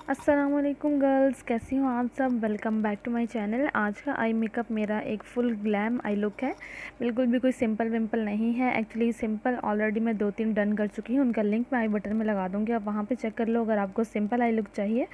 अस्सलामुअलैकुम गर्ल्स, कैसी हो आप सब। Welcome back to my channel. आज का आई मेकअप मेरा एक फुल ग्लैम आई लुक है। बिल्कुल भी कोई सिंपल विंपल नहीं है। एक्चुअली सिंपल ऑलरेडी मैं 2-3 डन कर चुकी हूँ। उनका लिंक मैं आई बटन में लगा दूँगी, आप वहाँ पे चेक कर लो अगर आपको सिंपल आई लुक चाहिए।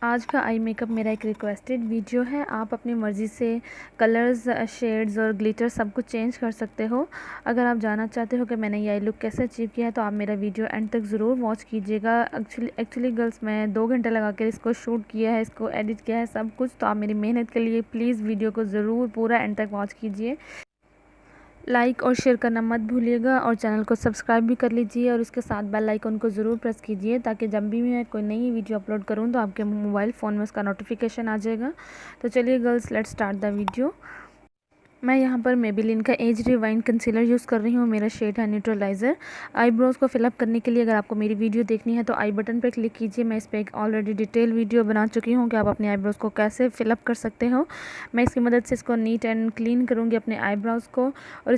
आज का आई मेकअप मेरा एक रिक्वेस्टेड वीडियो है। आप अपनी मर्ज़ी से कलर्स, शेड्स और ग्लिटर सब कुछ चेंज कर सकते हो। अगर आप जानना चाहते हो कि मैंने ये आई लुक कैसे अचीव किया है तो आप मेरा वीडियो एंड तक ज़रूर वॉच कीजिएगा। एक्चुअली गर्ल्स, मैं 2 घंटे लगा कर इसको शूट किया है, इसको एडिट किया है सब कुछ। तो आप मेरी मेहनत के लिए प्लीज़ वीडियो को ज़रूर पूरा एंड तक वॉच कीजिए। लाइक और शेयर करना मत भूलिएगा और चैनल को सब्सक्राइब भी कर लीजिए और उसके साथ बेल आइकन को ज़रूर प्रेस कीजिए ताकि जब भी मैं कोई नई वीडियो अपलोड करूं तो आपके मोबाइल फ़ोन में उसका नोटिफिकेशन आ जाएगा। तो चलिए girls, let's start the video. मैं यहाँ पर मेबेलिन का एज रिवाइंड कंसीलर यूज़ कर रही हूँ। मेरा शेड है न्यूट्रलाइज़र। आईब्रोज़ को फिलअप करने के लिए अगर आपको मेरी वीडियो देखनी है तो आई बटन पर क्लिक कीजिए। मैं इस पर एक ऑलरेडी डिटेल वीडियो बना चुकी हूँ कि आप अपने आईब्रोज़ को कैसे फिलअप कर सकते हो। मैं इसकी मदद से इसको नीट एंड क्लीन करूँगी अपने आईब्रोज़ को। और